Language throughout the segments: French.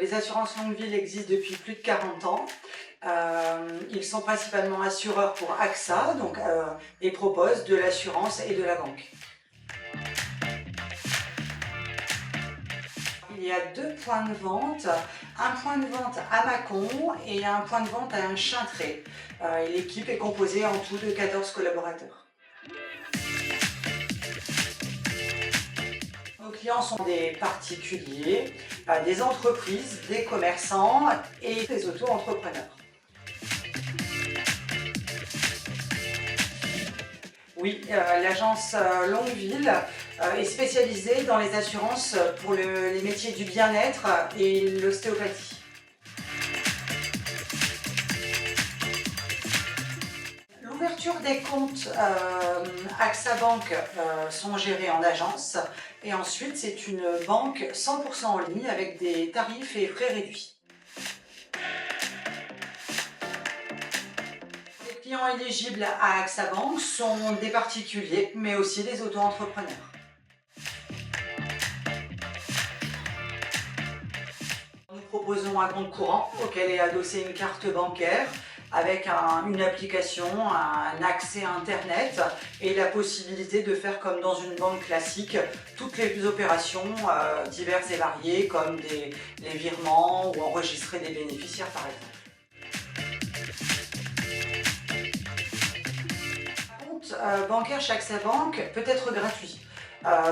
Les assurances longue vie existent depuis plus de 40 ans. Ils sont principalement assureurs pour AXA et proposent de l'assurance et de la banque. Il y a 2 points de vente, un point de vente à Mâcon et un point de vente à Chintret. L'équipe est composée en tout de 14 collaborateurs. Nos clients sont des particuliers, des entreprises, des commerçants et des auto-entrepreneurs. Oui, l'agence Longueville est spécialisée dans les assurances pour les métiers du bien-être et l'ostéopathie. L'ouverture des comptes AXA Bank sont gérés en agence et ensuite c'est une banque 100% en ligne avec des tarifs et frais réduits. Les clients éligibles à AXA Bank sont des particuliers mais aussi des auto-entrepreneurs. Nous proposons un compte courant auquel est adossée une carte bancaire avec une application, un accès à Internet et la possibilité de faire comme dans une banque classique toutes les opérations diverses et variées comme les virements ou enregistrer des bénéficiaires par exemple. Un compte bancaire chez AXA Bank peut être gratuit.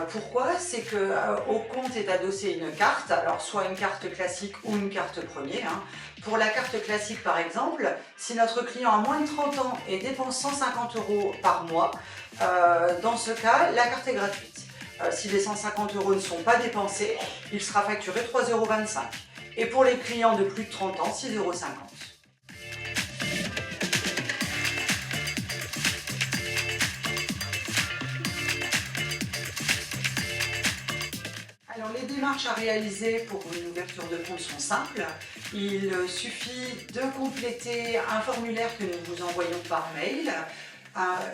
Pourquoi? C'est qu'au compte est adossée une carte, alors soit une carte classique ou une carte premier. Pour la carte classique par exemple, si notre client a moins de 30 ans et dépense 150 € par mois, dans ce cas, la carte est gratuite. Si les 150 € ne sont pas dépensés, il sera facturé 3,25 €. Et pour les clients de plus de 30 ans, 6,50 €. Alors, les démarches à réaliser pour une ouverture de compte sont simples. Il suffit de compléter un formulaire que nous vous envoyons par mail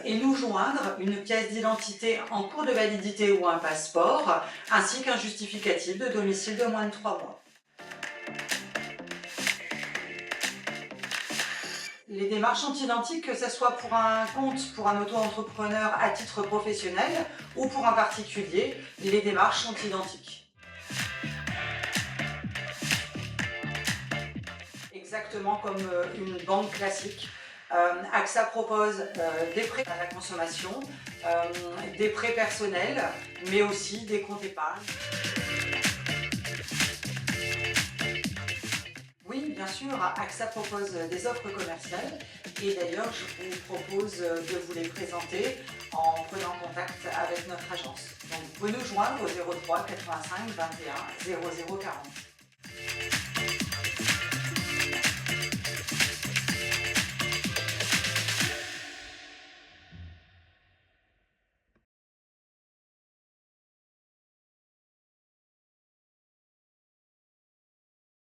et nous joindre une pièce d'identité en cours de validité ou un passeport, ainsi qu'un justificatif de domicile de moins de 3 mois. Les démarches sont identiques, que ce soit pour un compte, pour un auto-entrepreneur à titre professionnel ou pour un particulier, les démarches sont identiques. Exactement comme une banque classique. AXA propose des prêts à la consommation, des prêts personnels, mais aussi des comptes épargne. Oui, bien sûr, AXA propose des offres commerciales et d'ailleurs je vous propose de vous les présenter en prenant contact avec notre agence. Donc vous pouvez nous joindre au 03 85 21 00 40.